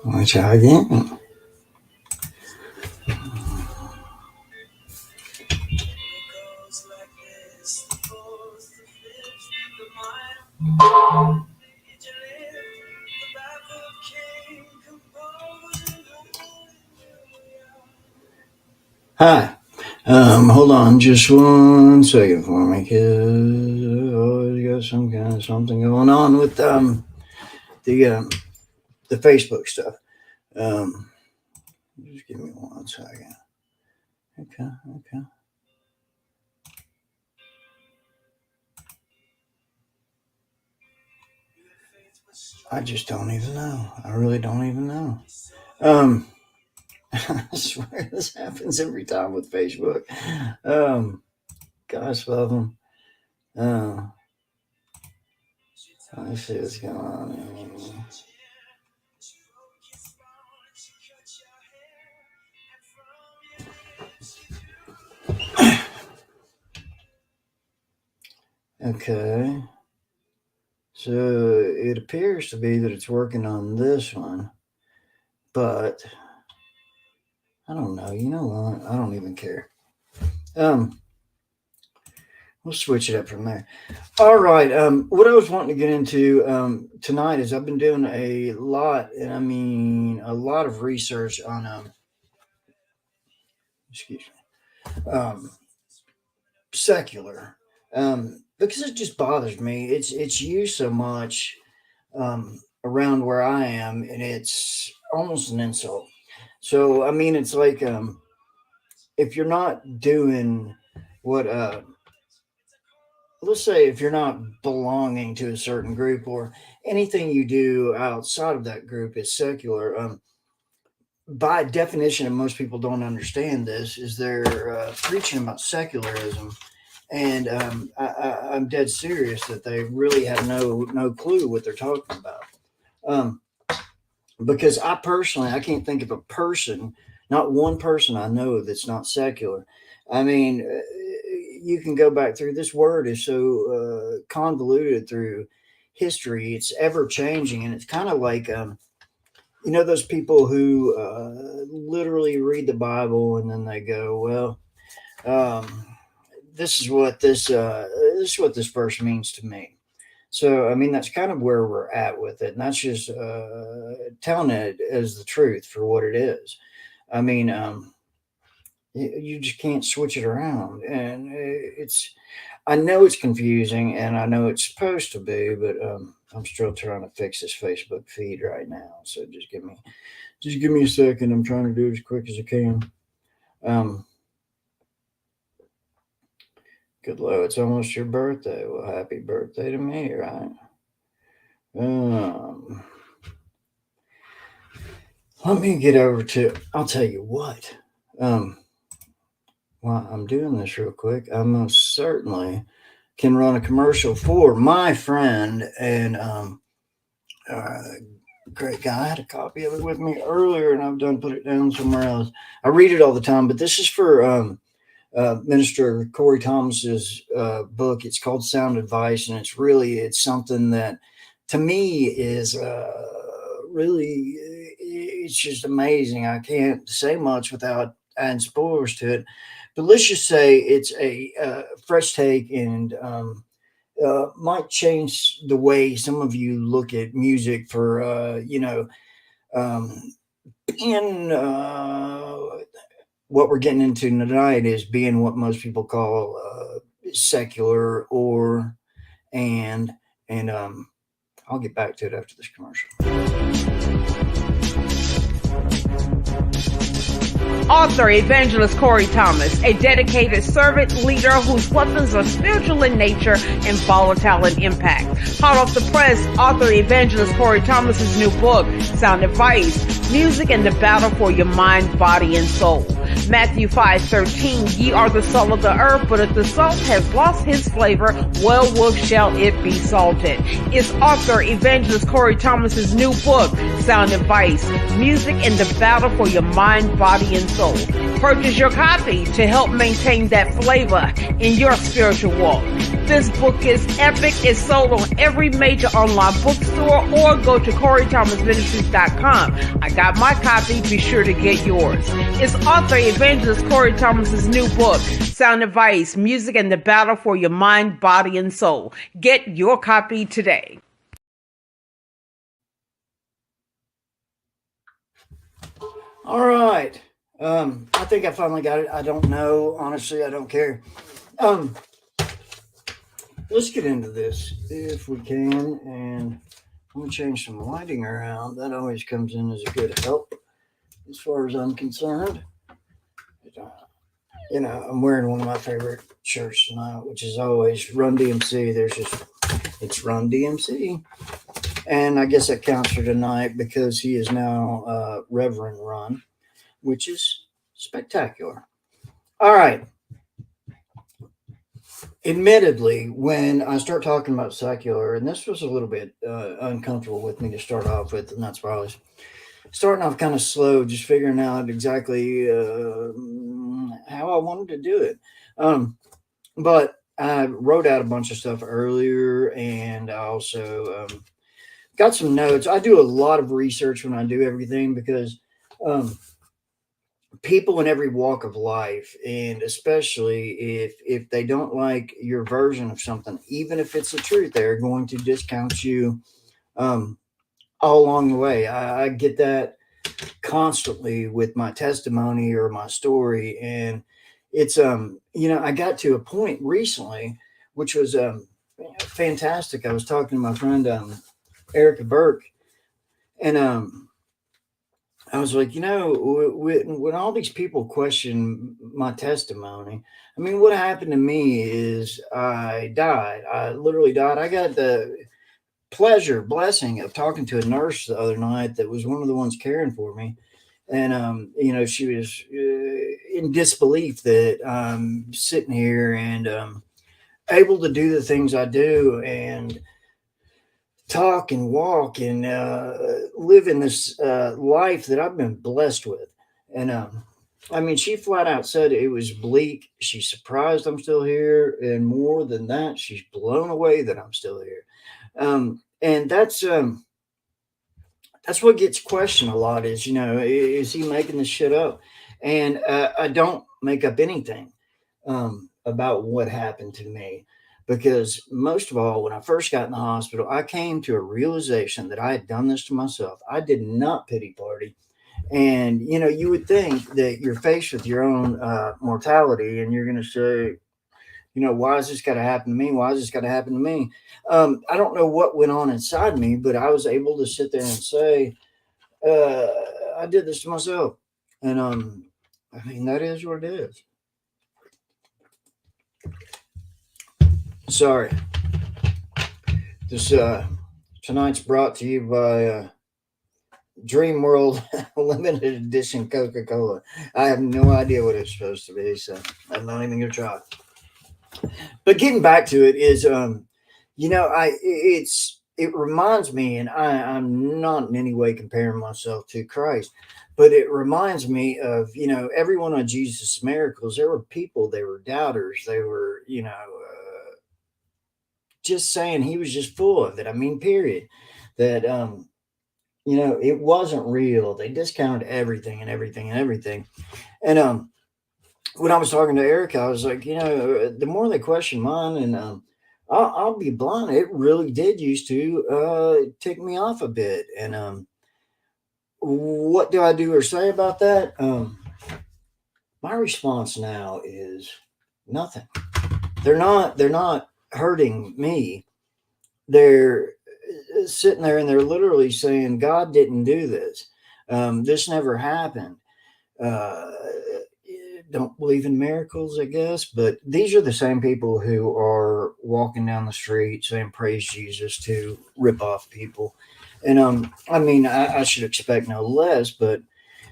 Let me try again. Hi. Hold on just 1 second for me, cause I always got some kind of something going on with the Facebook stuff. Just give me 1 second. Okay. I just don't even know. I really don't even know. I swear this happens every time with Facebook. Gosh, love them. Let me see what's going on. Okay. So it appears to be that it's working on this one, but I don't know. You know what? I don't even care. We'll switch it up from there. All right. What I was wanting to get into tonight is I've been doing a lot, and I mean a lot of research on excuse me, secular, because it just bothers me. It's used so much around where I am, and it's almost an insult. So I mean, it's like if you're not doing what let's say if you're not belonging to a certain group or anything you do outside of that group is secular. By definition, and most people don't understand this, is they're preaching about secularism, and I'm dead serious that they really have no clue what they're talking about. Um, because I can't think of a person, not one person I know that's not secular. I mean, you can go back through this word is so convoluted through history. It's ever changing, and it's kind of like those people who literally read the Bible and then they go, well, um, this is what this verse means to me. So I mean that's kind of where we're at with it, and that's just telling it as the truth for what it is. I mean, you just can't switch it around, and I know it's confusing, and I know it's supposed to be, but I'm still trying to fix this Facebook feed right now. So just give me a second. I'm trying to do it as quick as I can. Good Lord, it's almost your birthday. Well, happy birthday to me, right? Let me get over to. I'll tell you what. While I'm doing this real quick, I most certainly can run a commercial for my friend and great guy. I had a copy of it with me earlier, and I've done put it down somewhere else. I read it all the time, but this is for Minister Corey Thomas's book. It's called Sound Advice, and it's something that to me is really it's just amazing. I can't say much without adding spoilers to it. But let's just say it's a fresh take and might change the way some of you look at music for, being what we're getting into tonight is being what most people call secular and I'll get back to it after this commercial. Author Evangelist Corey Thomas, a dedicated servant leader whose weapons are spiritual in nature and volatile in impact. Hot off the press, author Evangelist Corey Thomas's new book, Sound Advice, Music and the Battle for Your Mind, Body, and Soul. Matthew 5:13, ye are the salt of the earth, but if the salt has lost his flavor, wherewith shall it be salted? It's author evangelist Corey Thomas's new book, Sound Advice, Music in the Battle for Your Mind, Body, and Soul. Purchase your copy to help maintain that flavor in your spiritual walk. This book is epic. It's sold on every major online bookstore, or go to CoreyThomasMinistries.com. I got my copy. Be sure to get yours. It's author evangelist Corey Thomas's new book, Sound Advice, Music and the Battle for Your Mind, Body, and Soul. Get your copy today. All right. I think I finally got it. I don't know. Honestly, I don't care. Let's get into this if we can. And I'm going to change some lighting around. That always comes in as a good help as far as I'm concerned. I'm wearing one of my favorite shirts tonight, which is always Run DMC. It's Run DMC. And I guess that counts for tonight because he is now Reverend Run, which is spectacular. All right. Admittedly, when I start talking about secular, and this was a little bit uncomfortable with me to start off with, and that's why I was starting off kind of slow, just figuring out exactly how I wanted to do it. But I wrote out a bunch of stuff earlier, and I also got some notes. I do a lot of research when I do everything because people in every walk of life, and especially if they don't like your version of something, even if it's the truth, they're going to discount you all along the way. I get that constantly with my testimony or my story, and it's I got to a point recently which was fantastic. I was talking to my friend Erica Burke, and I was like, when all these people question my testimony, I mean, what happened to me is I died. I literally died. I got the blessing of talking to a nurse the other night that was one of the ones caring for me. And, she was in disbelief that I'm sitting here and able to do the things I do and talk and walk and live in this life that I've been blessed with. And she flat out said it was bleak. She's surprised I'm still here, and more than that, she's blown away that I'm still here. And that's what gets questioned a lot is he making this shit up? And I don't make up anything about what happened to me. Because most of all, when I first got in the hospital, I came to a realization that I had done this to myself. I did not pity party. And, you would think that you're faced with your own mortality and you're going to say, why has this got to happen to me? Why has this got to happen to me? I don't know what went on inside me, but I was able to sit there and say, I did this to myself. And that is what it is. Sorry. This tonight's brought to you by Dream World Limited Edition Coca-Cola. I have no idea what it's supposed to be, so I'm not even gonna try. But getting back to it is, it reminds me, and I'm not in any way comparing myself to Christ, but it reminds me of every one of Jesus' miracles. There were people, they were doubters, they were just saying he was just full of it. I mean, period. That it wasn't real. They discounted everything and everything and everything. And when I was talking to Erica, I was like, the more they question mine, and I'll be blunt, it really did used to tick me off a bit. And what do I do or say about that? My response now is nothing. They're not hurting me. They're sitting there and they're literally saying, God didn't do this. This never happened. Don't believe in miracles, I guess, but these are the same people who are walking down the street saying praise Jesus to rip off people. And I should expect no less, but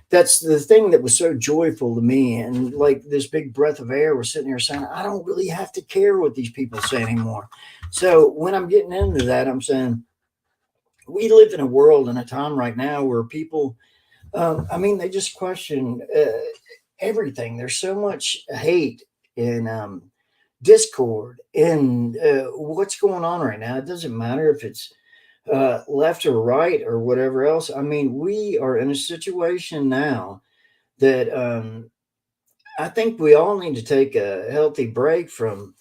that's the thing that was so joyful to me. And like this big breath of air was sitting here saying, I don't really have to care what these people say anymore. So when I'm getting into that, I'm saying we live in a world and a time right now where people, I mean, they just question everything. There's so much hate and discord and what's going on right now. It doesn't matter if it's left or right or whatever else. I mean, we are in a situation now that I think we all need to take a healthy break from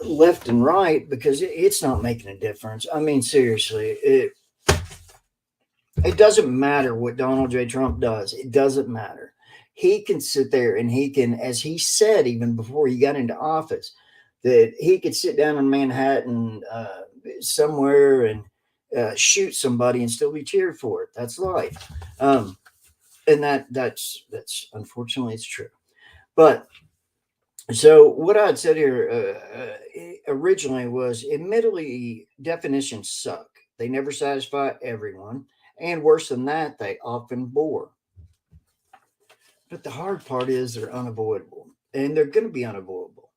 left and right because it's not making a difference. I mean, seriously, it doesn't matter what Donald J. Trump does. It doesn't matter. He can sit there and he can, as he said even before he got into office, that he could sit down in Manhattan somewhere and shoot somebody and still be cheered for it. That's life, and that's unfortunately it's true. But so what I'd said here originally was, admittedly, definitions suck. They never satisfy everyone, and worse than that, they often bore. But the hard part is they're unavoidable, and they're going to be unavoidable.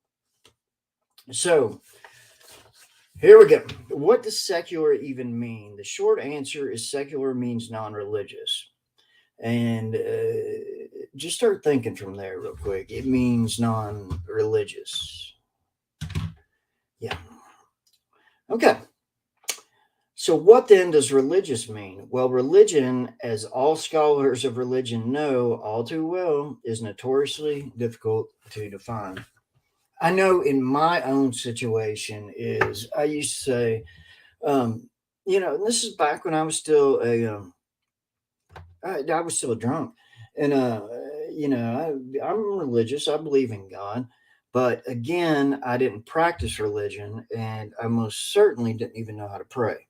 So here we go. What does secular even mean? The short answer is secular means non-religious. And just start thinking from there real quick. It means non-religious. Yeah. Okay. So what then does religious mean? Well, religion, as all scholars of religion know all too well, is notoriously difficult to define. I know in my own situation is I used to say, and this is back when I was still I was still drunk, and I'm religious. I believe in God, but again, I didn't practice religion, and I most certainly didn't even know how to pray.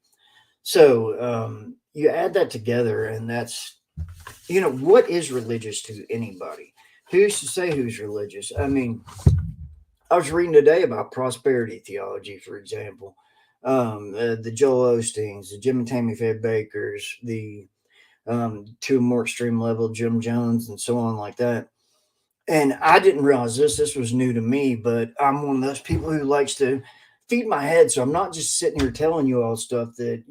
So you add that together, and that's what is religious to anybody? Who's to say who's religious? I mean, I was reading today about prosperity theology, for example. The Joel Osteens, the Jim and Tammy Faye Bakers, the to a more extreme level, Jim Jones, and so on like that. And I didn't realize this. This was new to me, but I'm one of those people who likes to feed my head. So I'm not just sitting here telling you all stuff that,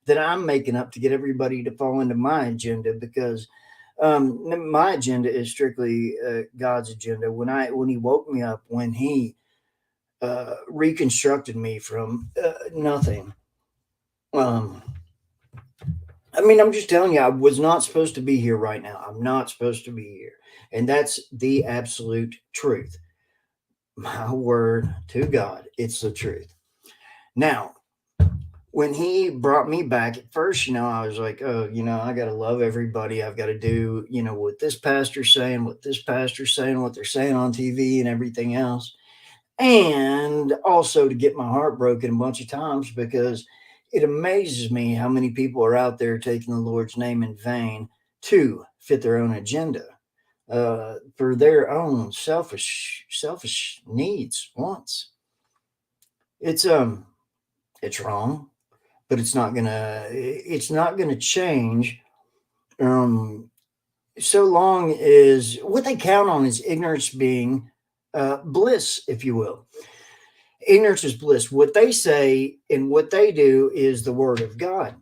that I'm making up to get everybody to fall into my agenda, because my agenda is strictly God's agenda. When he woke me up, when he reconstructed me from nothing, I mean, I'm just telling you, I was not supposed to be here right now. I'm not supposed to be here. And that's the absolute truth. My word to God, it's the truth. Now, when he brought me back at first, I was like, oh, I got to love everybody. I've got to do, what this pastor's saying, what this pastor's saying, what they're saying on TV and everything else. And also to get my heart broken a bunch of times, because it amazes me how many people are out there taking the Lord's name in vain to fit their own agenda, for their own selfish needs, wants. It's wrong, but it's not gonna change. So long as what they count on is ignorance being bliss, if you will. Ignorance is bliss. What they say and what they do is the word of God.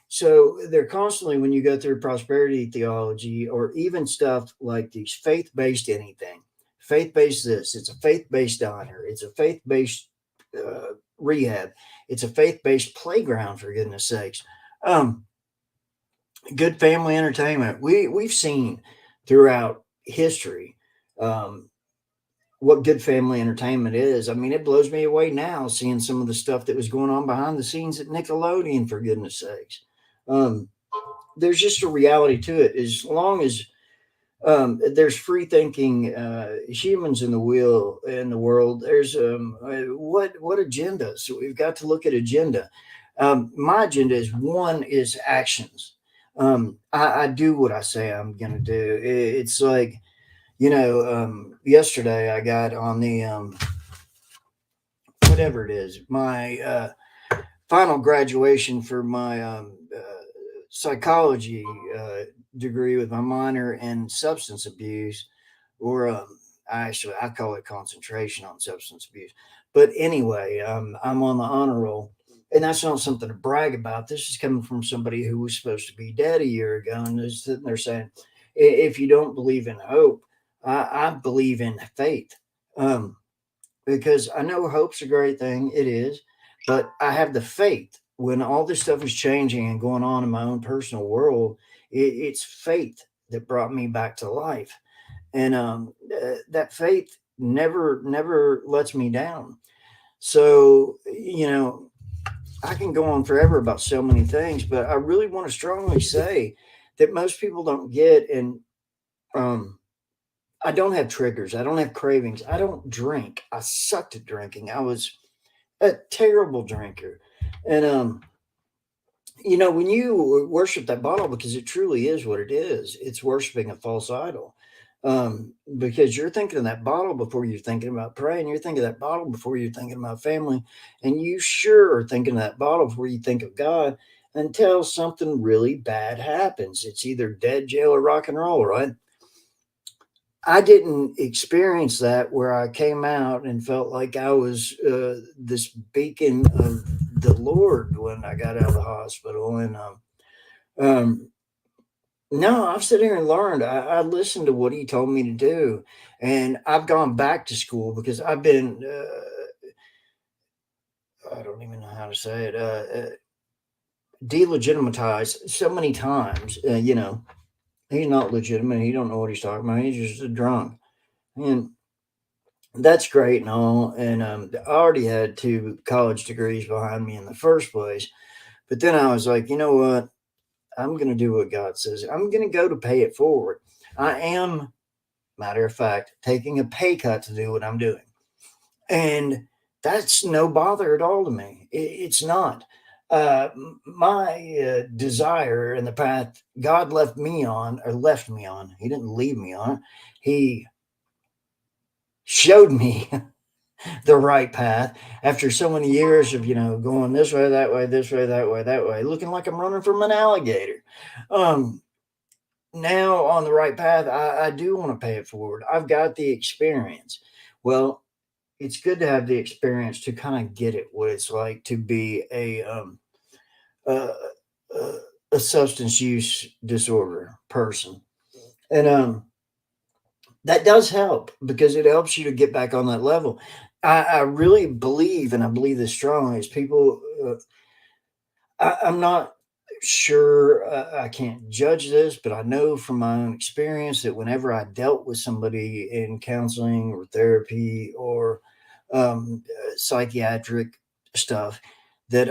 So they're constantly, when you go through prosperity theology or even stuff like these faith-based anything, faith-based this, it's a faith-based diner, it's a faith-based rehab, it's a faith-based playground, for goodness sakes. Good family entertainment. We've seen throughout history what good family entertainment is. I mean, it blows me away now seeing some of the stuff that was going on behind the scenes at Nickelodeon, for goodness sakes. There's just a reality to it. As long as there's free thinking humans in the world, there's what agenda? So we've got to look at agenda. My agenda is actions. I do what I say I'm going to do. It's like, yesterday I got on the whatever it is, my final graduation for my psychology degree with my minor in substance abuse, or actually, I call it concentration on substance abuse. But anyway, I'm on the honor roll. And that's not something to brag about. This is coming from somebody who was supposed to be dead a year ago and is sitting there saying, if you don't believe in hope, I believe in faith. Um, because I know hope's a great thing. It is. But I have the faith when all this stuff is changing and going on in my own personal world. It's faith that brought me back to life. And that faith never lets me down. So, I can go on forever about so many things, but I really want to strongly say that most people don't get. And um, I don't have triggers. I don't have cravings. I don't drink. I sucked at drinking. I was a terrible drinker. And when you worship that bottle, because it truly is what it is, it's worshiping a false idol. Because you're thinking of that bottle before you're thinking about praying, you're thinking of that bottle before you're thinking about family, and you sure are thinking of that bottle before you think of God until something really bad happens. It's either dead, jail, or rock and roll, right? I didn't experience that where I came out and felt like I was this beacon of the Lord when I got out of the hospital. And um, no, I've sat here and learned. I listened to what he told me to do, and I've gone back to school because I've been. I don't even know how to say it. Delegitimatized so many times. He's not legitimate. He don't know what he's talking about. He's just a drunk, and that's great and all. And I already had 2 college degrees behind me in the first place. But then I was like, you know what? I'm going to do what God says. I'm going to go to pay it forward. I am, matter of fact, taking a pay cut to do what I'm doing. And that's no bother at all to me. It's not. My desire and the path God left me on, or left me on, He didn't leave me on, He showed me the right path after so many years of going this way, that way, this way, that way, that way, looking like I'm running from an alligator. um Now on the right path, I do want to pay it forward. I've got the experience. Well, it's good to have the experience to kind of get it what it's like to be a, a, a substance use disorder person. And that does help because it helps you to get back on that level. I really believe, and I believe this strongly, is people. I'm not sure. I can't judge this, but I know from my own experience that whenever I dealt with somebody in counseling or therapy or psychiatric stuff, that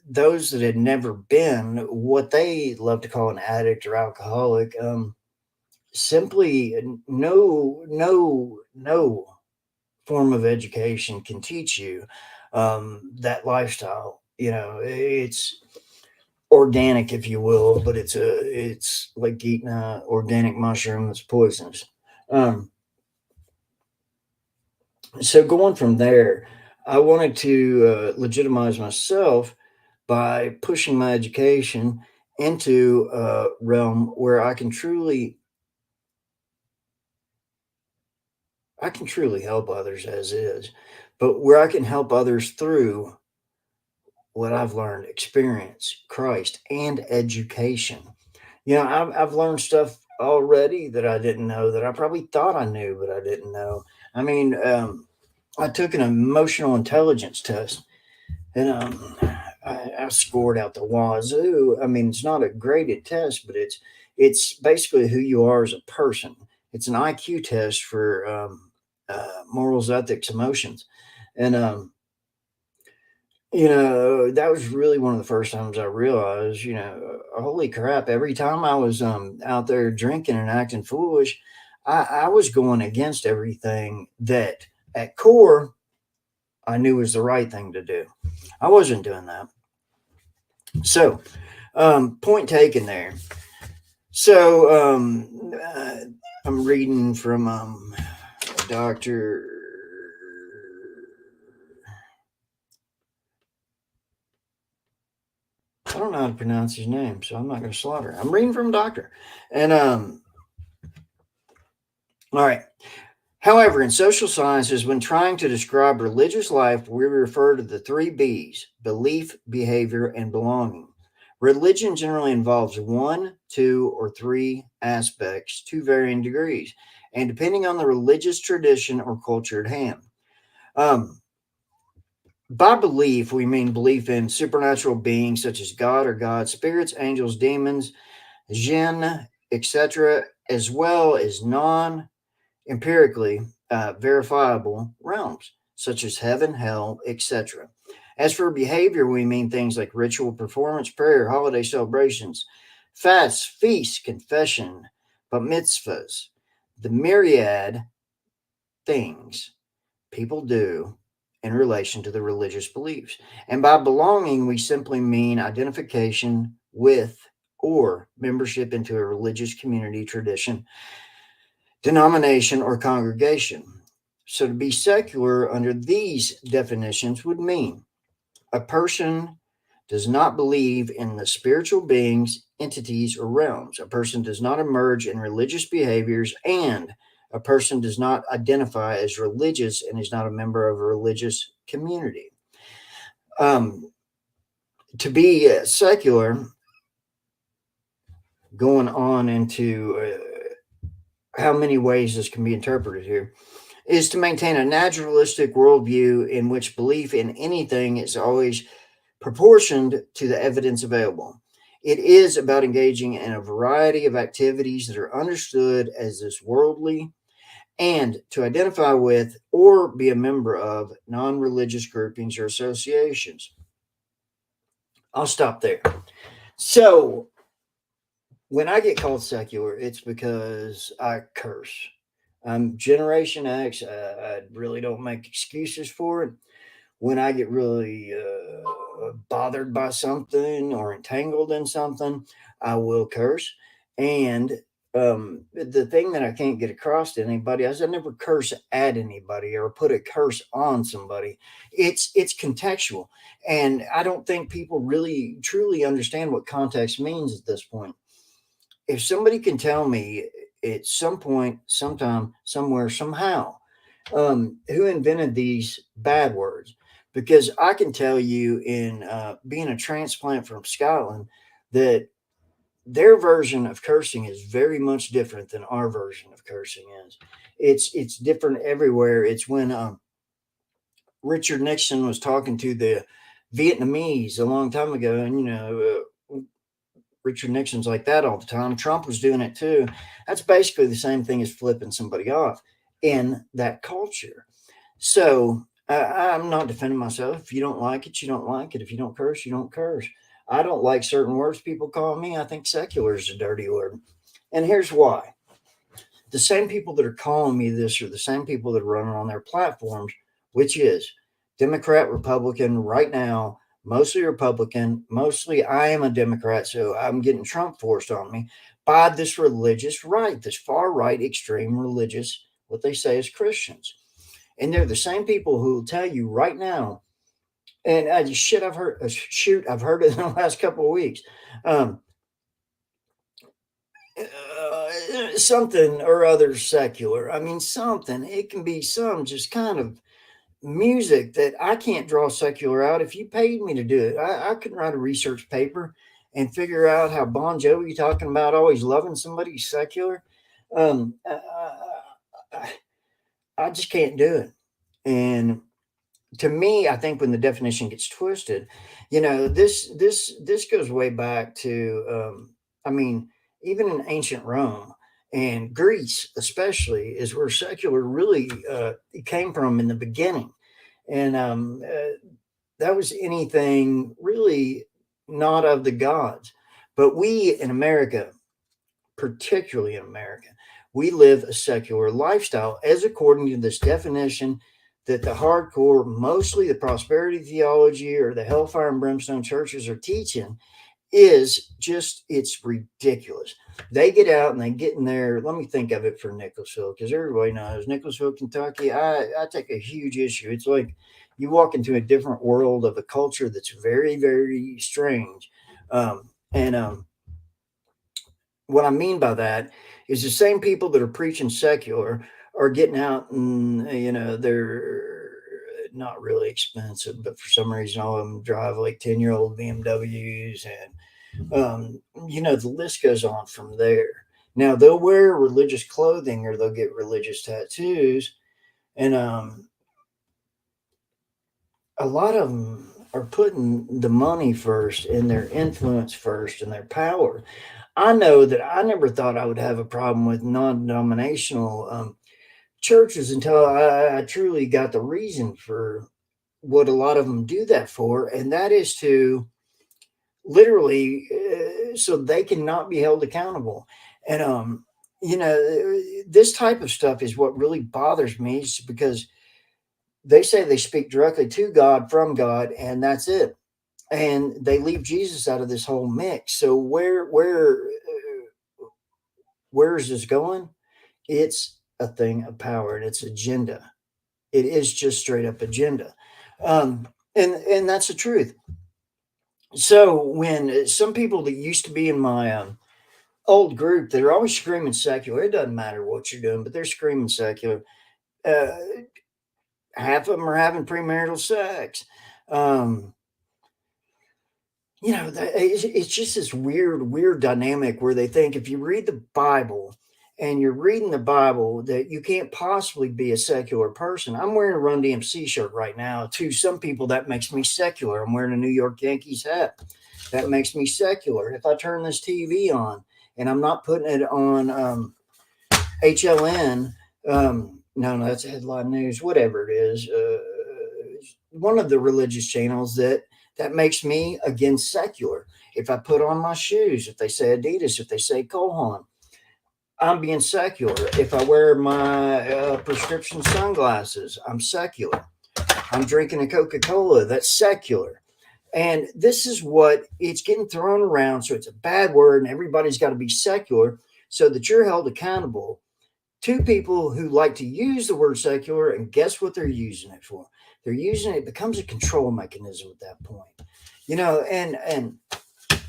those that had never been what they love to call an addict or alcoholic, simply no form of education can teach you that lifestyle. It's organic, if you will, but it's like eating a organic mushroom that's poisonous. Um, so going from there, I wanted to legitimize myself by pushing my education into a realm where I can truly help others as is, but where I can help others through what I've learned, experience, Christ, and education. I've learned stuff already that I didn't know, that I probably thought I knew, but I didn't know. I mean, I took an emotional intelligence test, and I scored out the wazoo. I mean, it's not a graded test, but it's basically who you are as a person. It's an IQ test for morals, ethics, emotions, and that was really one of the first times I realized, holy crap, every time I was out there drinking and acting foolish, I was going against everything that at core I knew was the right thing to do. I wasn't doing that. So, point taken there. So, I'm reading from Dr. I don't know how to pronounce his name, so I'm not going to slaughter him. I'm reading from a doctor. And all right. However, in social sciences, when trying to describe religious life, we refer to the three B's: belief, behavior, and belonging. Religion generally involves one, two, or three aspects to varying degrees, and depending on the religious tradition or culture at hand. Um, by belief, we mean belief in supernatural beings such as God or God, spirits, angels, demons, jinn, etc., as well as non empirically verifiable realms, such as heaven, hell, etc. As for behavior, we mean things like ritual performance, prayer, holiday celebrations, fasts, feasts, confession, but mitzvahs, the myriad things people do in relation to the religious beliefs. And by belonging, we simply mean identification with or membership into a religious community, tradition, denomination, or congregation. So to be secular under these definitions would mean a person does not believe in the spiritual beings, entities, or realms. A person does not emerge in religious behaviors, and a person does not identify as religious and is not a member of a religious community. Um, to be secular, going on into how many ways this can be interpreted here, is to maintain a naturalistic worldview in which belief in anything is always proportioned to the evidence available. It is about engaging in a variety of activities that are understood as this worldly and to identify with or be a member of non religious groupings or associations. I'll stop there. So, when I get called secular, it's because I curse. I'm Generation X. I really don't make excuses for it. When I get really bothered by something or entangled in something, I will curse. And the thing that I can't get across to anybody is I never curse at anybody or put a curse on somebody. It's contextual, and I don't think people really truly understand what context means at this point. If somebody can tell me at some point, sometime, somewhere, somehow, who invented these bad words, because I can tell you in being a transplant from Scotland that their version of cursing is very much different than our version of cursing is. It's different everywhere. It's when Richard Nixon was talking to the Vietnamese a long time ago, and Richard Nixon's like that all the time. Trump was doing it too. That's basically the same thing as flipping somebody off in that culture. So I'm not defending myself. If you don't like it, you don't like it. If you don't curse, you don't curse. I don't like certain words people call me. I think secular is a dirty word. And here's why. The same people that are calling me this are the same people that are running on their platforms, which is Democrat, Republican right now, mostly Republican, mostly I am a Democrat, so I'm getting Trump forced on me by this religious right, this far right, extreme religious, what they say is Christians. And they're the same people who will tell you right now, and I've heard, I've heard it in the last couple of weeks. Um, Something or other secular. I mean, something. It can be some just kind of music that I can't draw secular out. If you paid me to do it, I could write a research paper and figure out how Bon Jovi talking about always loving somebody secular. Um, I, I, I just can't do it. And to me, I think when the definition gets twisted, this goes way back to, I mean, even in ancient Rome and Greece, especially, is where secular really came from in the beginning, and that was anything really not of the gods. But we in America, particularly in America, we live a secular lifestyle, as according to this definition that the hardcore, mostly the prosperity theology or the hellfire and brimstone churches are teaching is just, it's ridiculous. They get out and they get in there. Let me think of it for Nicholasville, because everybody knows Nicholasville, Kentucky. I take a huge issue. It's like you walk into a different world of a culture that's very, very strange. And what I mean by that is the same people that are preaching secular are getting out and, they're not really expensive, but for some reason, all of them drive like 10-year-old BMWs. And, the list goes on from there. Now, they'll wear religious clothing or they'll get religious tattoos. And a lot of them are putting the money first and their influence first and their power. I know that I never thought I would have a problem with non-denominational churches until I truly got the reason for what a lot of them do that for, and that is to literally so they cannot be held accountable. And this type of stuff is what really bothers me, is because they say they speak directly to God from God, and that's it. And they leave Jesus out of this whole mix. So where is this going? It's a thing of power and it's agenda. It is just straight up agenda. And that's the truth. So when some people that used to be in my old group that are always screaming secular, it doesn't matter what you're doing, but they're screaming secular. Uh, Half of them are having premarital sex. Um, it's just this weird dynamic where they think if you read the Bible and you're reading the Bible that you can't possibly be a secular person. I'm wearing a Run DMC shirt right now. To some people, that makes me secular. I'm wearing a New York Yankees hat. That makes me secular. If I turn this TV on and I'm not putting it on HLN, no, that's headline news, whatever it is, one of the religious channels that makes me against secular. If I put on my shoes, if they say Adidas, if they say Kohan, I'm being secular. If I wear my prescription sunglasses, I'm secular. I'm drinking a Coca-Cola, that's secular. And this is what it's getting thrown around. So it's a bad word, and everybody's got to be secular so that you're held accountable to people who like to use the word secular. And guess what they're using it for? They're using it, it becomes a control mechanism at that point. And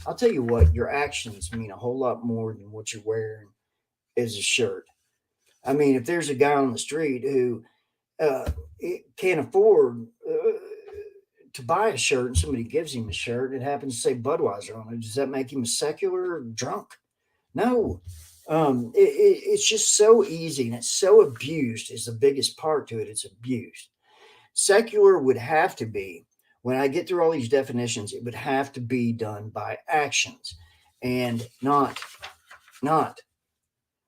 I'll tell you what, your actions mean a whole lot more than what you're wearing as a shirt. I mean, if there's a guy on the street who uh, can't afford to buy a shirt and somebody gives him a shirt and it happens to say Budweiser on it, does that make him a secular or drunk? No. It's just so easy and it's so abused is the biggest part to it. It's abused. Secular would have to be, when I get through all these definitions, it would have to be done by actions and not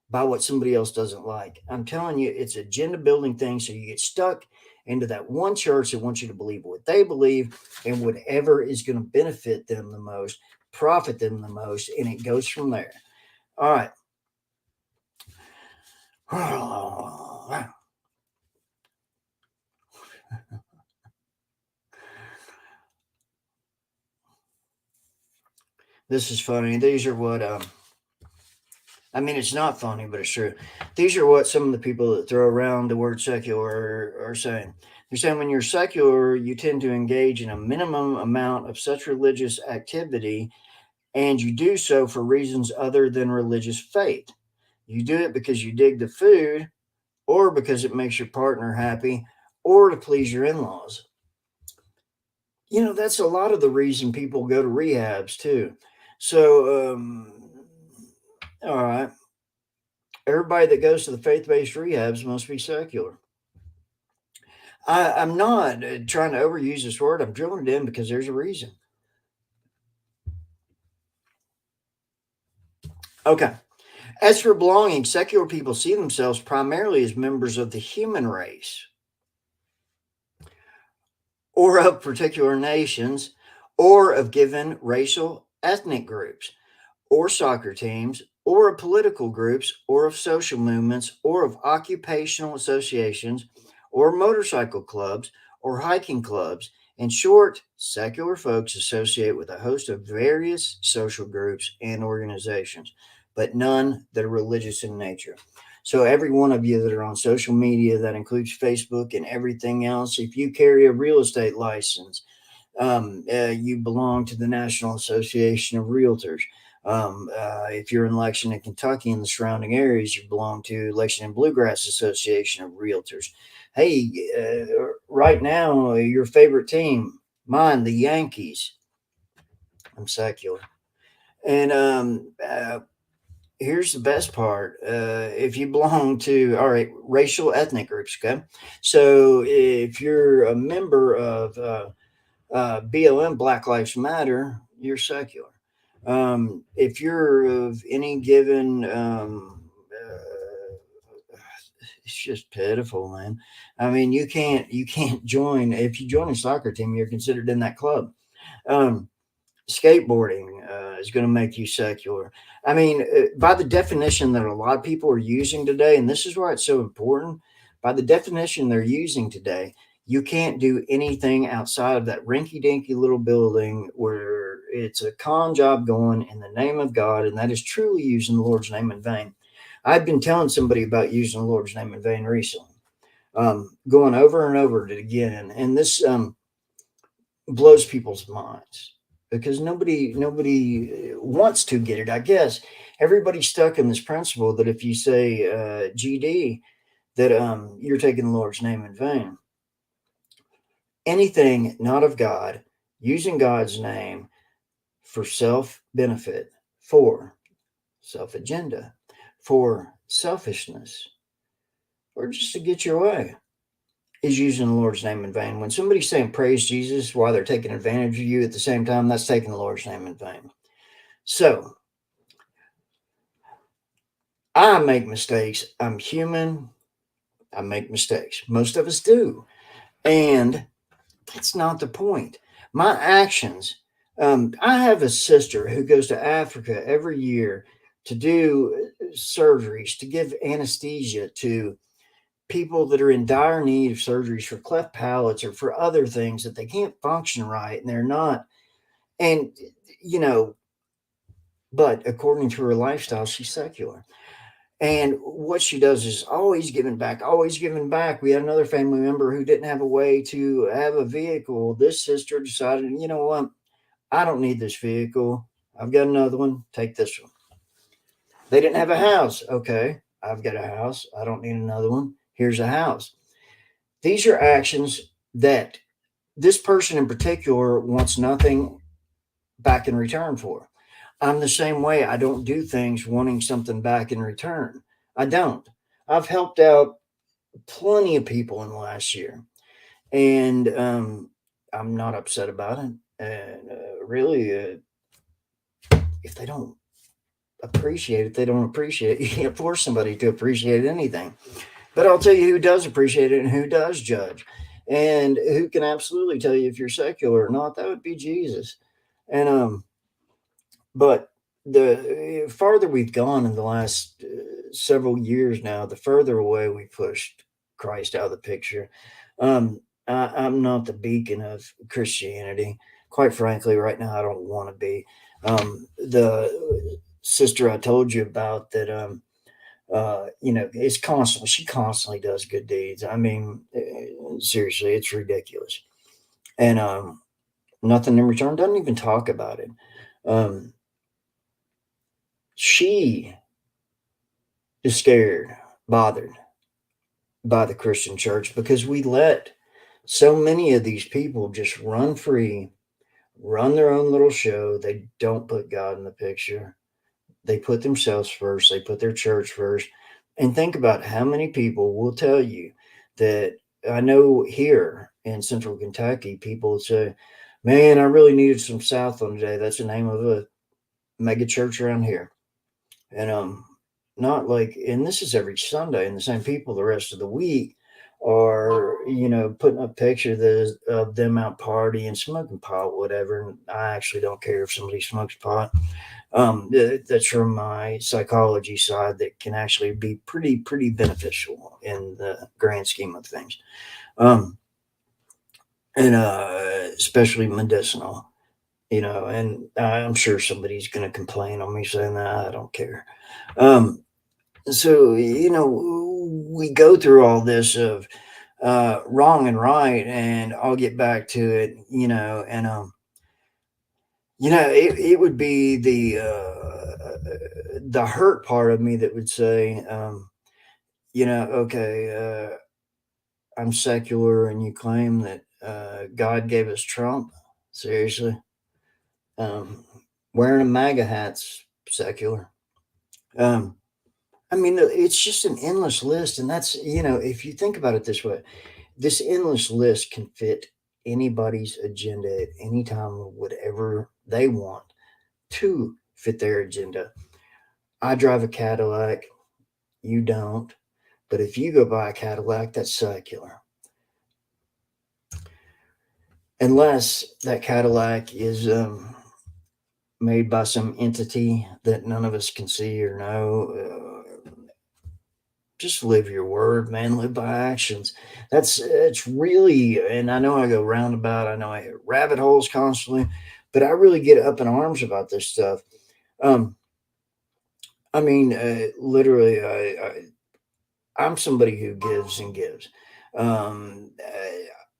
by what somebody else doesn't like. I'm telling you, it's agenda building thing. So you get stuck into that one church that wants you to believe what they believe and whatever is going to benefit them the most, profit them the most, and it goes from there. All right. This is funny. These are what I mean, it's not funny, but it's true. These are what some of the people that throw around the word secular are saying. They're saying when you're secular, you tend to engage in a minimum amount of such religious activity, and you do so for reasons other than religious faith. You do it because you dig the food, or because it makes your partner happy, or to please your in laws. That's a lot of the reason people go to rehabs, too. So, all right. Everybody that goes to the faith-based rehabs must be secular. I'm not trying to overuse this word. I'm drilling it in because there's a reason. Okay. As for belonging, secular people see themselves primarily as members of the human race or of particular nations or of given racial ethnic groups or soccer teams or of political groups or of social movements or of occupational associations or motorcycle clubs or hiking clubs. In short, secular folks associate with a host of various social groups and organizations, but none that are religious in nature. So, every one of you that are on social media, that includes Facebook and everything else, if you carry a real estate license, You belong to the National Association of Realtors. If you're in Lexington, Kentucky, and the surrounding areas, you belong to Lexington Bluegrass Association of Realtors. Hey, right now, your favorite team, mine, the Yankees. I'm secular. And here's the best part. If you belong to, all right, racial ethnic groups, okay? So if you're a member of BLM, Black Lives Matter, you're secular. If you're of any given, it's just pitiful, man. I mean, you can't join. If you join a soccer team, you're considered in that club. Um, Skateboarding is going to make you secular. I mean, by the definition that a lot of people are using today, and this is why it's so important, by the definition they're using today, you can't do anything outside of that rinky dinky little building where it's a con job going in the name of God, and that is truly using the Lord's name in vain. I've been telling somebody about using the Lord's name in vain recently, going over and over it again, and this blows people's minds because nobody wants to get it. I guess everybody's stuck in this principle that if you say GD, that you're taking the Lord's name in vain. Anything not of God, using God's name for self benefit, for self agenda, for selfishness, or just to get your way, is using the Lord's name in vain. When somebody's saying praise Jesus while they're taking advantage of you at the same time, that's taking the Lord's name in vain. So I make mistakes. I'm human. I make mistakes. Most of us do. And that's not the point. My actions, I have a sister who goes to Africa every year to do surgeries, to give anesthesia to people that are in dire need of surgeries for cleft palates or for other things that they can't function right and they're not. And, you know, but according to her lifestyle, she's secular. And what she does is always giving back, always giving back. We had another family member who didn't have a way to have a vehicle. This sister decided, you know what? I don't need this vehicle. I've got another one. Take this one. They didn't have a house. Okay. I've got a house. I don't need another one. Here's a house. These are actions that this person in particular wants nothing back in return for. I'm the same way. I don't do things wanting something back in return. I don't. I've helped out plenty of people in the last year, and I'm not upset about it. And really, if they don't appreciate it, they don't appreciate it. You can't force somebody to appreciate anything. But I'll tell you who does appreciate it and who does judge, and who can absolutely tell you if you're secular or not. That would be Jesus. And but the farther we've gone in the last several years now, the further away we pushed Christ out of the picture. I'm not the beacon of Christianity. Quite frankly, right now, I don't want to be. The sister I told you about that, is constantly, she constantly does good deeds. I mean, seriously, it's ridiculous. And nothing in return, doesn't even talk about it. Um, she is scared, bothered by the Christian church because we let so many of these people just run free, run their own little show. They don't put God in the picture. They put themselves first, they put their church first. And think about how many people will tell you that. I know here in central Kentucky, people would say, man, I really needed some Southland today. That's the name of a mega church around here. And not like, and this is every Sunday, and the same people the rest of the week are, putting up pictures of them out partying, smoking pot, whatever. And I actually don't care if somebody smokes pot. That's from my psychology side that can actually be pretty beneficial in the grand scheme of things. Um, and especially medicinal, and I'm sure somebody's going to complain on me saying that. I don't care. So, we go through all this of wrong and right, and I'll get back to it, and it would be the hurt part of me that would say, okay, I'm secular, and you claim that God gave us Trump. Seriously, um, wearing a MAGA hat's secular. Um, I mean, it's just an endless list, and that's if you think about it this way, this endless list can fit anybody's agenda at any time, whatever they want to fit their agenda. I drive a Cadillac, you don't. But if you go buy a Cadillac, that's secular. Unless that Cadillac is made by some entity that none of us can see or know. Just live your word, man. Live by actions. It's really, and I know I go roundabout. I know I hit rabbit holes constantly, but I really get up in arms about this stuff. Um, I mean, literally, I'm somebody who gives and gives.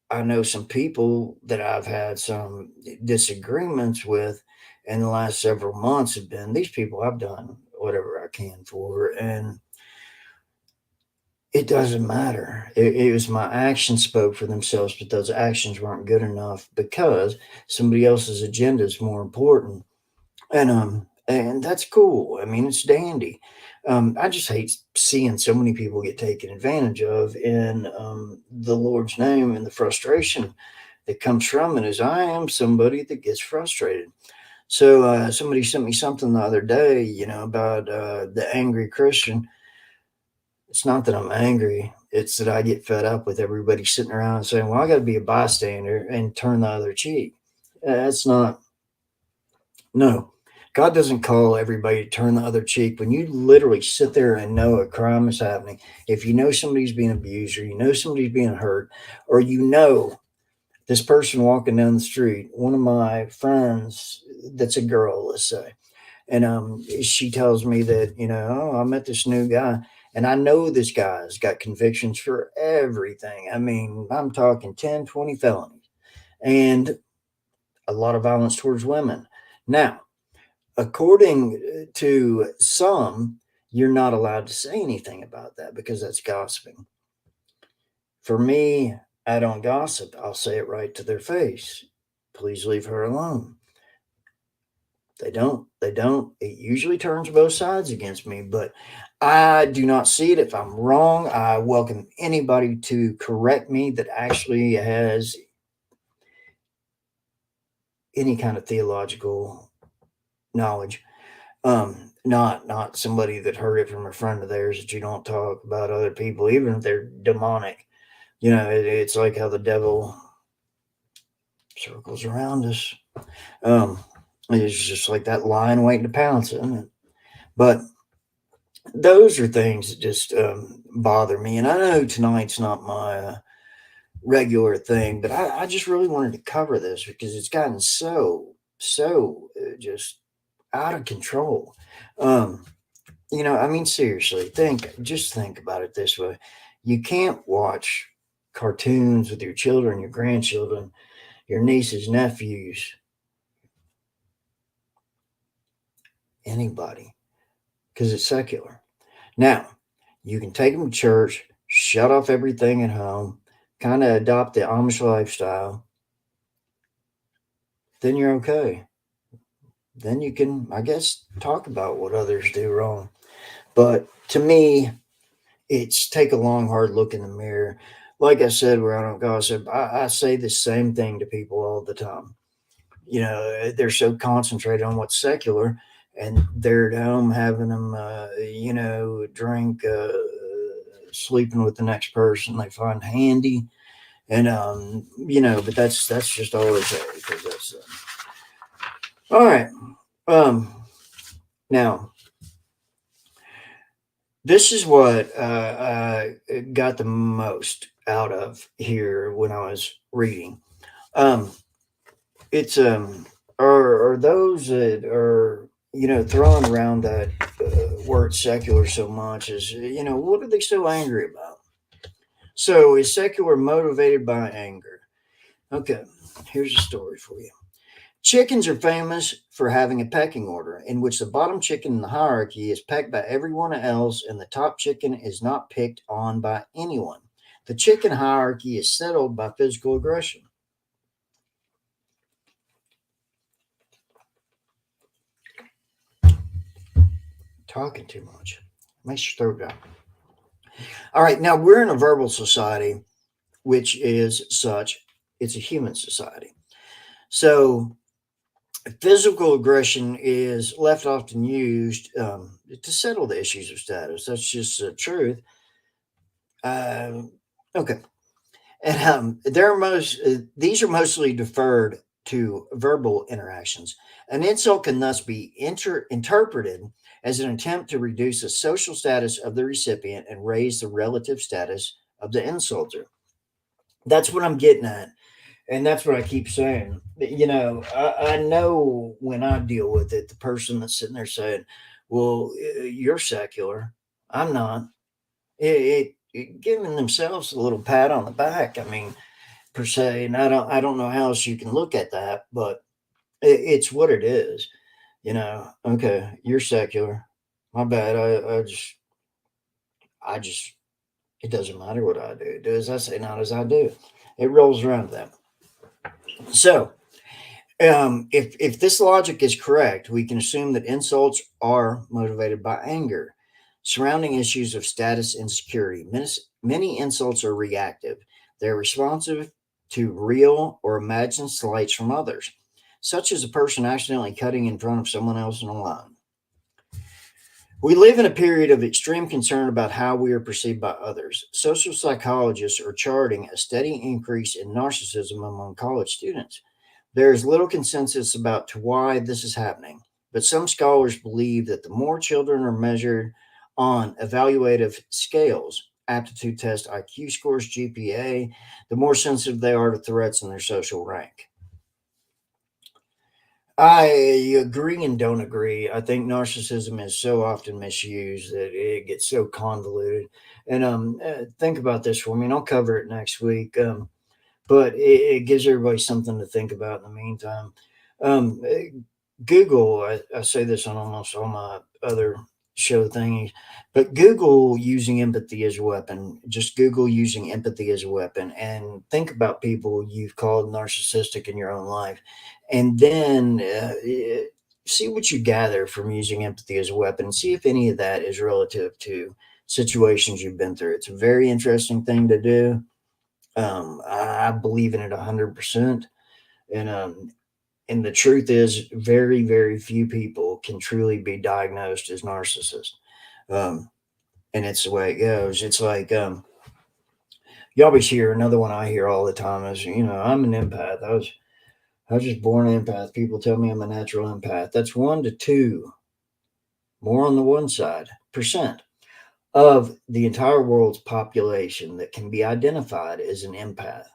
I know some people that I've had some disagreements with in the last several months have been these people I've done whatever I can for, and it doesn't matter. It was my actions spoke for themselves, but those actions weren't good enough because somebody else's agenda is more important. And that's cool. I mean, it's dandy. I just hate seeing so many people get taken advantage of in the Lord's name, and the frustration that comes from it is I am somebody that gets frustrated. So somebody sent me something the other day, about the angry Christian. It's not that I'm angry. It's that I get fed up with everybody sitting around and saying, well, I got to be a bystander and turn the other cheek. That's not, no. God doesn't call everybody to turn the other cheek. When you literally sit there and know a crime is happening, if you know somebody's being abused, or you know somebody's being hurt, or this person walking down the street, one of my friends that's a girl, let's say, and she tells me that, oh, I met this new guy, and I know this guy's got convictions for everything. I mean, I'm talking 10, 20 felonies, and a lot of violence towards women. Now, according to some, you're not allowed to say anything about that because that's gossiping. For me, I don't gossip. I'll say it right to their face. Please leave her alone. They don't. They don't. It usually turns both sides against me, but I do not see it. If I'm wrong, I welcome anybody to correct me that actually has any kind of theological knowledge. Not somebody that heard it from a friend of theirs, that you don't talk about other people, even if they're demonic. It's like how the devil circles around us. It's just like that lion waiting to pounce, isn't it? But those are things that just bother me. And I know tonight's not my regular thing, but I just really wanted to cover this because it's gotten so just out of control. I mean, seriously, just think about it this way. You can't watch cartoons with your children, your grandchildren, your nieces, nephews, anybody, because it's secular. Now, you can take them to church, shut off everything at home, kind of adopt the Amish lifestyle, then you're okay. Then you can, I guess, talk about what others do wrong. But to me, it's take a long, hard look in the mirror. Like I said, where I don't gossip, I say the same thing to people all the time. They're so concentrated on what's secular, and they're at home having them, drink, sleeping with the next person they find handy. And, but that's just all they say, because that's, all right. Now, this is what I got the most out of here when I was reading. It's are those that are throwing around that word secular so much, is what are they so angry about? So, is secular motivated by anger? Okay, here's a story for you. Chickens are famous for having a pecking order in which the bottom chicken in the hierarchy is pecked by everyone else and the top chicken is not picked on by anyone. The chicken hierarchy is settled by physical aggression. Talking too much. Makes your throat dry. All right, now we're in a verbal society, which is such, it's a human society. So physical aggression is left often used to settle the issues of status. That's just the truth. Um, okay, and these are mostly deferred to verbal interactions. An insult can thus be interpreted as an attempt to reduce the social status of the recipient and raise the relative status of the insulter. That's what I'm getting at. And that's what I keep saying. I know when I deal with it, the person that's sitting there saying, well, you're secular. I'm not. Giving themselves a little pat on the back. I mean, per se, and I don't know how else you can look at that, but it's what it is. Okay, you're secular. My bad. I just, it doesn't matter what I do. Do as I say, not as I do. It rolls around to that. So, if this logic is correct, we can assume that insults are motivated by anger surrounding issues of status and security. Many insults are reactive. They're responsive to real or imagined slights from others, such as a person accidentally cutting in front of someone else in a line. We live in a period of extreme concern about how we are perceived by others. Social psychologists are charting a steady increase in narcissism among college students. There is little consensus about to why this is happening, but some scholars believe that the more children are measured on evaluative scales, aptitude test, IQ scores, GPA, the more sensitive they are to threats in their social rank. I agree and don't agree. I think narcissism is so often misused that it gets so convoluted. And think about this for me, and I'll cover it next week. But it gives everybody something to think about in the meantime. Google, I say this on almost all my other show thingies, but Google using empathy as a weapon. Just Google using empathy as a weapon and think about people you've called narcissistic in your own life. And then see what you gather from using empathy as a weapon. See if any of that is relative to situations you've been through. It's a very interesting thing to do. I believe in it 100%. And and the truth is, very, very few people can truly be diagnosed as narcissist. Um, and it's the way it goes. It's like you always hear another one I hear all the time is, I'm an empath. I was just born an empath. People tell me I'm a natural empath. That's 1 to 2, more on the one side, percent of the entire world's population that can be identified as an empath.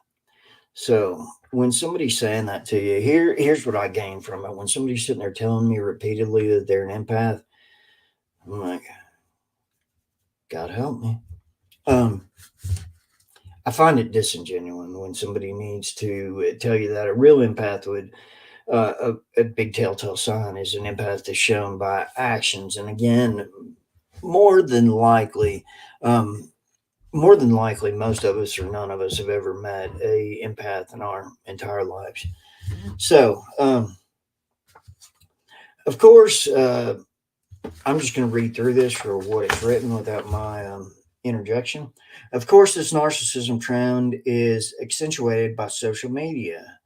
So when somebody's saying that to you, here's what I gain from it. When somebody's sitting there telling me repeatedly that they're an empath, I'm like, God help me. Um, I find it disingenuous when somebody needs to tell you that. A real empath would, a big telltale sign is an empath is shown by actions. And again, more than likely, um, more than likely, most of us or none of us have ever met a empath in our entire lives. So, of course, I'm just going to read through this for what it's written without my interjection. Of course, this narcissism trend is accentuated by social media,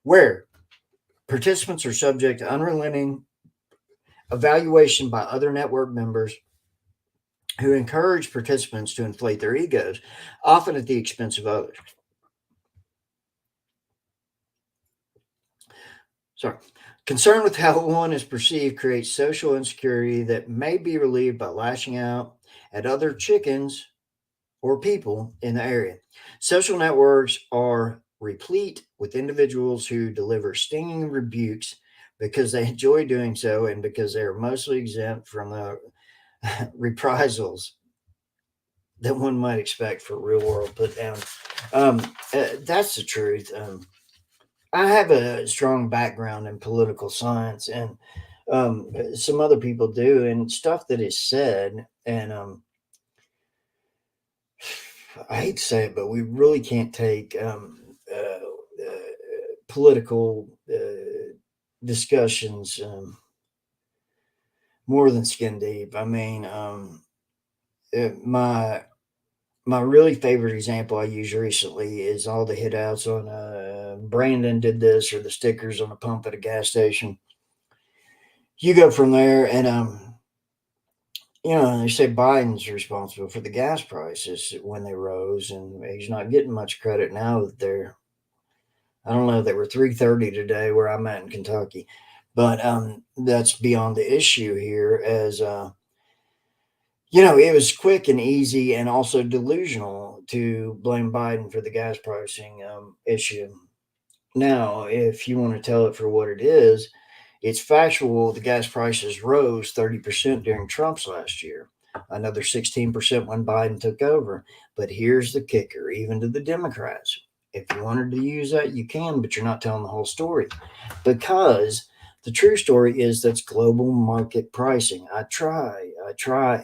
where participants are subject to unrelenting evaluation by other network members who encourage participants to inflate their egos, often at the expense of others. Sorry. Concern with how one is perceived creates social insecurity that may be relieved by lashing out at other chickens or people in the area. Social networks are replete with individuals who deliver stinging rebukes because they enjoy doing so and because they are mostly exempt from the reprisals that one might expect for real world put down. That's the truth. I have a strong background in political science, and some other people do, and stuff that is said. And I hate to say it, but we really can't take political discussions more than skin deep. I mean, my really favorite example I used recently is all the hit outs on Brandon did this or the stickers on the pump at a gas station. You go from there, and they say Biden's responsible for the gas prices when they rose, and he's not getting much credit now that they're. I don't know. They were 330 today where I'm at in Kentucky, but that's beyond the issue here. As it was quick and easy, and also delusional to blame Biden for the gas pricing issue. Now, if you want to tell it for what it is, it's factual. The gas prices rose 30% during Trump's last year, another 16% when Biden took over. But here's the kicker, even to the Democrats. If you wanted to use that, you can, but you're not telling the whole story. Because the true story is that's global market pricing. I try,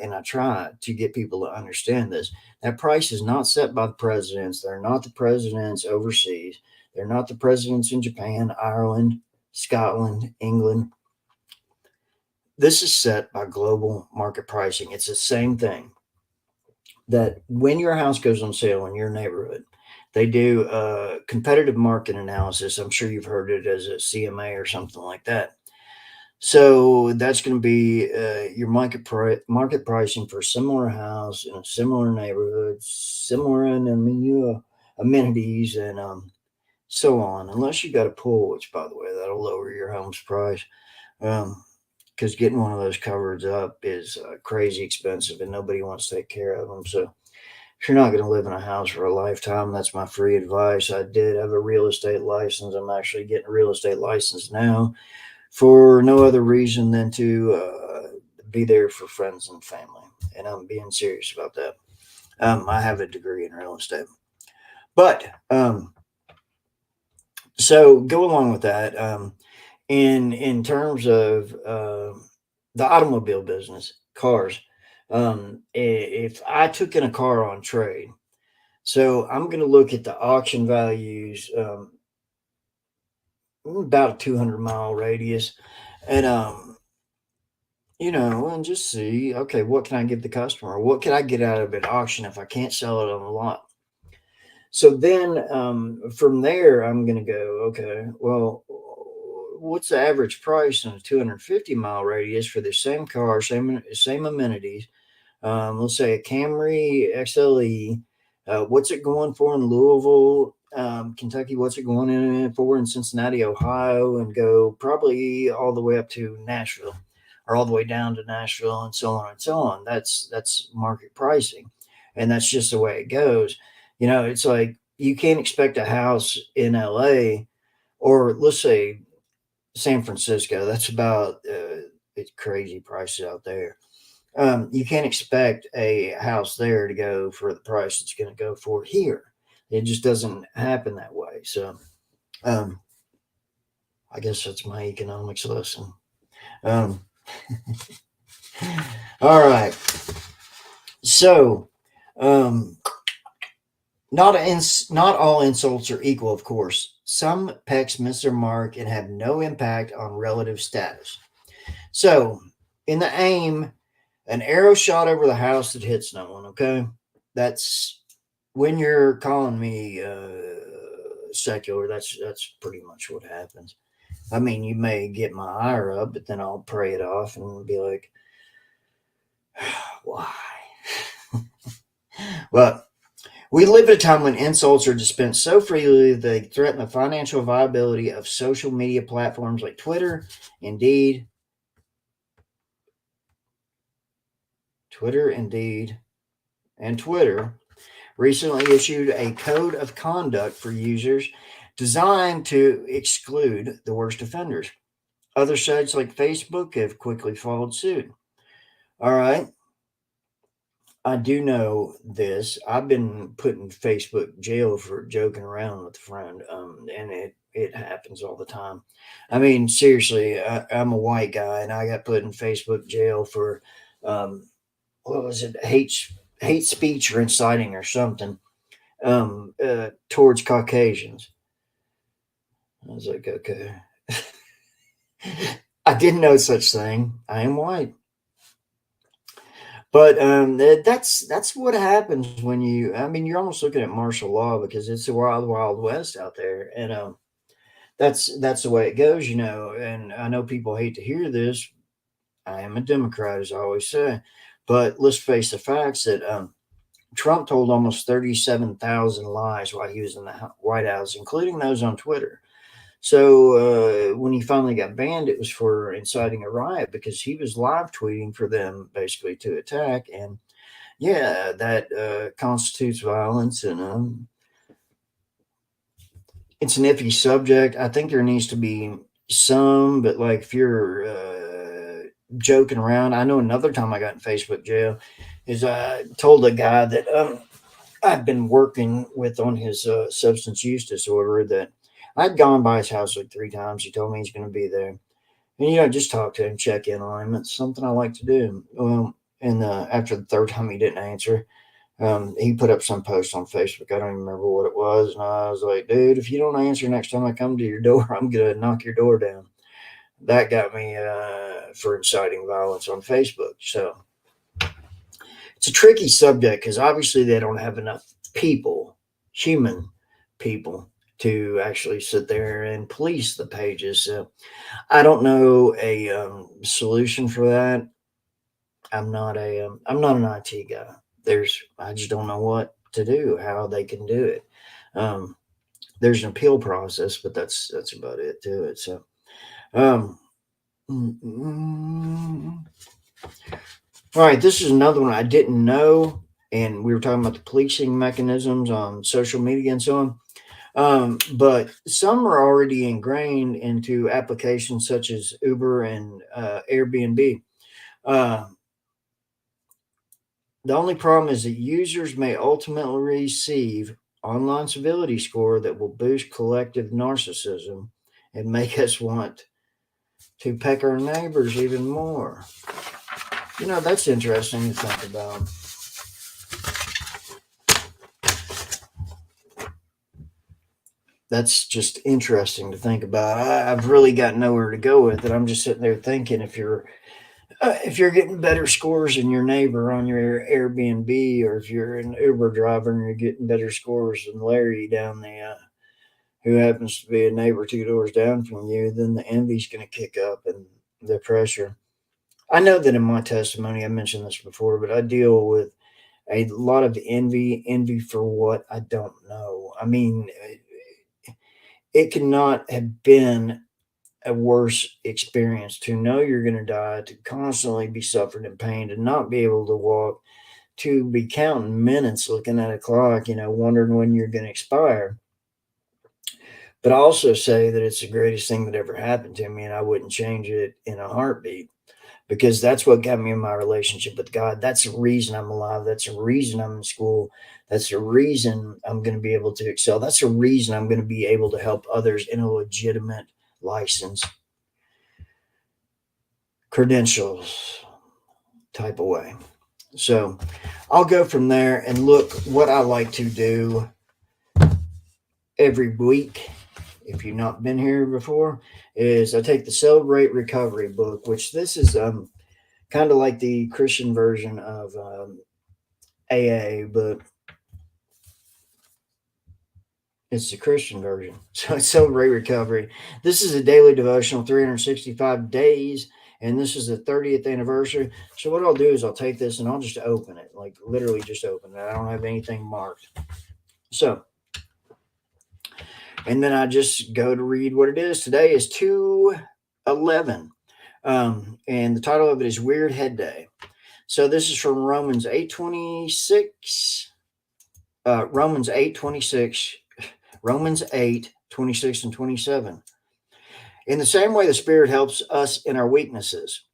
and I try to get people to understand this. That price is not set by the presidents. They're not the presidents overseas. They're not the presidents in Japan, Ireland, Scotland, England. This is set by global market pricing. It's the same thing that when your house goes on sale in your neighborhood, they do a competitive market analysis. I'm sure you've heard it as a CMA or something like that. So that's going to be your market pricing for a similar house in a similar neighborhood, similar amenities, and so on. Unless you got a pool, which, by the way, that'll lower your home's price. Because getting one of those covered up is crazy expensive, and nobody wants to take care of them. So if you're not going to live in a house for a lifetime, that's my free advice. I did have a real estate license. I'm actually getting a real estate license now for no other reason than to be there for friends and family. And I'm being serious about that. I have a degree in real estate. But so go along with that. In terms of the automobile business, cars, if I took in a car on trade, so I'm going to look at the auction values, about a 200-mile radius, and and just see, okay, what can I give the customer? What can I get out of an auction if I can't sell it on the lot? So then from there, I'm going to go, okay, well, what's the average price in a 250-mile radius for the same car, same amenities? Let's say a Camry XLE. What's it going for in Louisville, Kentucky? What's it going in for in Cincinnati, Ohio, and go probably all the way up to Nashville, or all the way down to Nashville, and so on and so on. That's market pricing, and that's just the way it goes. It's like you can't expect a house in LA, or let's say San Francisco. That's about it's crazy prices out there. You can't expect a house there to go for the price it's going to go for here. It just doesn't happen that way. So, I guess that's my economics lesson. Um, all right. So, not all insults are equal, of course. Some pecks miss their mark and have no impact on relative status. So, in the aim, an arrow shot over the house that hits no one. Okay, that's when you're calling me secular. That's pretty much what happens. I mean, you may get my ire up, but then I'll pray it off and be like, why? But we live at a time when insults are dispensed so freely that they threaten the financial viability of social media platforms like Twitter, Indeed, and Twitter recently issued a code of conduct for users designed to exclude the worst offenders. Other sites like Facebook have quickly followed suit. All right. I do know this. I've been put in Facebook jail for joking around with a friend, and it happens all the time. I mean, seriously, I'm a white guy, and I got put in Facebook jail for um, what was it, hate speech or inciting or something towards Caucasians. I was like, okay, I didn't know such thing. I am white. But that's what happens when you. I mean, you're almost looking at martial law because it's the wild, wild west out there, and that's the way it goes, you know. And I know people hate to hear this. I am a Democrat, as I always say, but let's face the facts that Trump told almost 37,000 lies while he was in the White House, including those on Twitter. So when he finally got banned, it was for inciting a riot because he was live tweeting for them basically to attack. And yeah, that constitutes violence, and it's an iffy subject. I think there needs to be some, but like if you're joking around, I know another time I got in Facebook jail is I told a guy that I've been working with on his substance use disorder that I'd gone by his house like 3 times. He told me he's going to be there. And, you know, just talk to him, check in on him. It's something I like to do. Well, and after the third time he didn't answer, he put up some post on Facebook. I don't even remember what it was. And I was like, dude, if you don't answer next time I come to your door, I'm going to knock your door down. That got me for inciting violence on Facebook. So it's a tricky subject because obviously they don't have enough people, human people, to actually sit there and police the pages. So I don't know a solution for that. I'm not an IT guy. I just don't know what to do, how they can do it. Um, there's an appeal process, but that's about it to it. So, um, all right, this is another one I didn't know, and we were talking about the policing mechanisms on social media and so on. But some are already ingrained into applications such as Uber and Airbnb. Uh, the only problem is that users may ultimately receive online civility score that will boost collective narcissism and make us want to peck our neighbors even more. You know, that's interesting to think about. That's just interesting to think about. I've really got nowhere to go with it. I'm just sitting there thinking if you're getting better scores than your neighbor on your Airbnb, or if you're an Uber driver and you're getting better scores than Larry down the who happens to be a neighbor 2 doors down from you, then the envy's going to kick up and the pressure. I know that in my testimony I mentioned this before, but I deal with a lot of envy for what I don't know. I mean, it cannot have been a worse experience to know you're going to die, to constantly be suffering in pain, to not be able to walk, to be counting minutes looking at a clock, you know, wondering when you're going to expire. But I also say that it's the greatest thing that ever happened to me, and I wouldn't change it in a heartbeat because that's what got me in my relationship with God. That's the reason I'm alive. That's the reason I'm in school. That's the reason I'm going to be able to excel. That's the reason I'm going to be able to help others in a legitimate license, credentials type of way. So I'll go from there and look what I like to do every week. If you've not been here before, is I take the Celebrate Recovery book, which this is kind of like the Christian version of AA, but it's the Christian version. So it's Celebrate Recovery. This is a daily devotional, 365 days, and this is the 30th anniversary. So what I'll do is I'll take this and I'll just open it, like literally just open it. I don't have anything marked. So, and then I just go to read what it is. Today is 2/11, and the title of it is Weird Head Day. So this is from Romans 8:26. Romans 8:26. Romans 8:26 and 27. In the same way, the Spirit helps us in our weaknesses.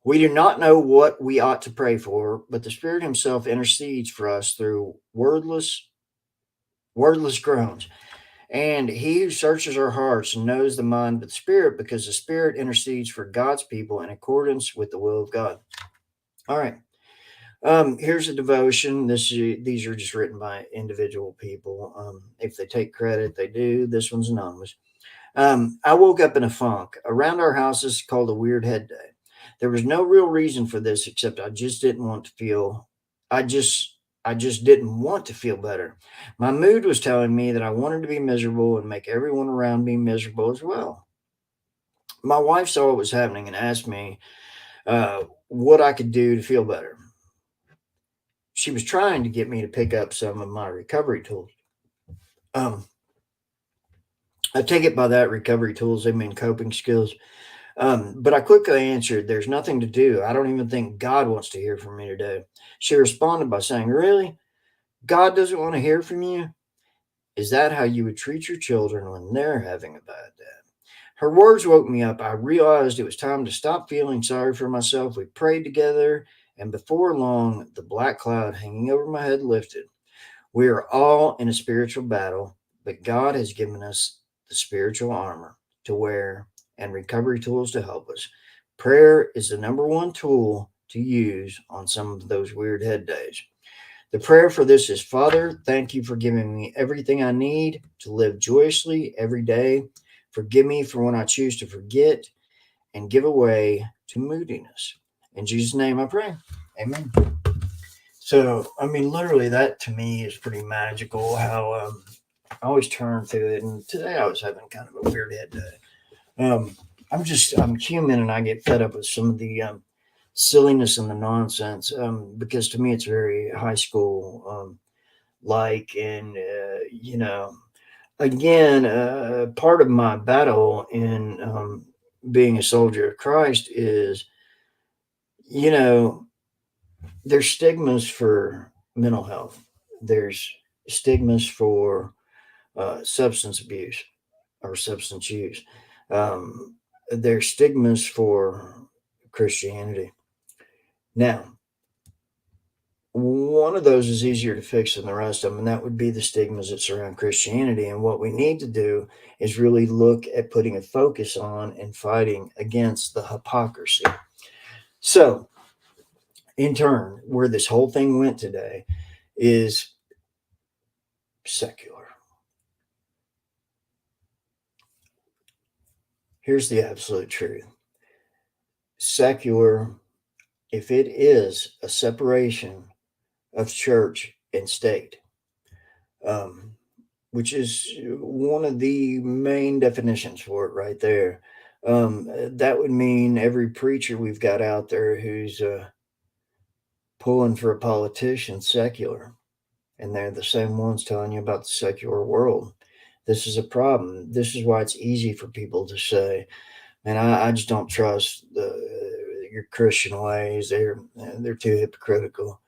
We do not know what we ought to pray for, but the Spirit Himself intercedes for us through wordless groans. And He who searches our hearts knows the mind of the Spirit, because the Spirit intercedes for God's people in accordance with the will of God. All right. Here's a devotion. These are just written by individual people. If they take credit, they do. This one's anonymous. I woke up in a funk. Around our house, this is called a weird head day. There was no real reason for this, except I just didn't want to feel. I just didn't want to feel better. My mood was telling me that I wanted to be miserable and make everyone around me miserable as well. My wife saw what was happening and asked me what I could do to feel better. She was trying to get me to pick up some of my recovery tools. Um, I take it by that recovery tools, they mean coping skills. But I quickly answered, "There's nothing to do. I don't even think God wants to hear from me today." She responded by saying, "Really? God doesn't want to hear from you? Is that how you would treat your children when they're having a bad day?" Her words woke me up. I realized it was time to stop feeling sorry for myself. We prayed together, and before long, the black cloud hanging over my head lifted. We are all in a spiritual battle, but God has given us the spiritual armor to wear and recovery tools to help us. Prayer is the number one tool to use on some of those weird head days. The prayer for this is: Father, thank you for giving me everything I need to live joyously every day. Forgive me for when I choose to forget and give away to moodiness. In Jesus' name I pray. Amen. So, I mean, literally, that to me is pretty magical how I always turn to it. And today I was having kind of a weird head day. I'm human and I get fed up with some of the silliness and the nonsense because to me it's very high school like. And, again, part of my battle in being a soldier of Christ is, you know, there's stigmas for mental health. There's stigmas for substance abuse or substance use. Um, there's stigmas for Christianity. Now, one of those is easier to fix than the rest of them, and that would be the stigmas that surround Christianity. And what we need to do is really look at putting a focus on and fighting against the hypocrisy. So, in turn, where this whole thing went today is secular. Here's the absolute truth. Secular, if it is a separation of church and state, um, which is one of the main definitions for it right there, that would mean every preacher we've got out there who's pulling for a politician secular, and they're the same ones telling you about the secular world. This is a problem. This is why it's easy for people to say, "And I just don't trust your Christian ways. They're too hypocritical."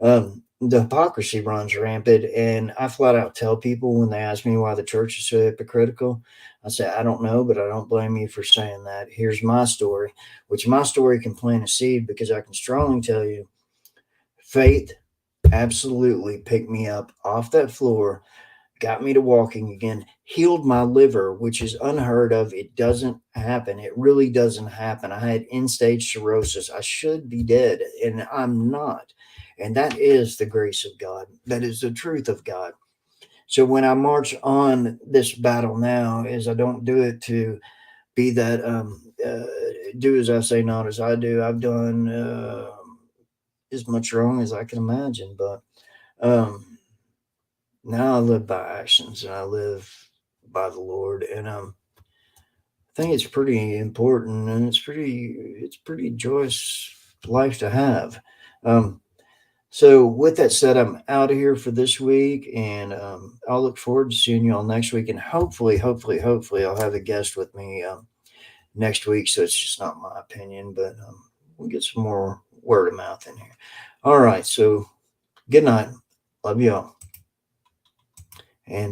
The hypocrisy runs rampant, and I flat out tell people when they ask me why the church is so hypocritical, I say, "I don't know, but I don't blame you for saying that. Here's my story," which my story can plant a seed, because I can strongly tell you, faith absolutely picked me up off that floor, got me to walking again, healed my liver, which is unheard of. It doesn't happen. It really doesn't happen. I had end stage cirrhosis. I should be dead, and I'm not. And that is the grace of God. That is the truth of God. So when I march on this battle now, is I don't do it to be that do as I say, not as I do. I've done as much wrong as I can imagine, but um, now I live by actions and I live by the Lord. And I think it's pretty important, and it's pretty joyous life to have. Um, so with that said, I'm out of here for this week, and I'll look forward to seeing you all next week. And hopefully, I'll have a guest with me next week. So it's just not my opinion, but we'll get some more word of mouth in here. All right. So good night. Love you all.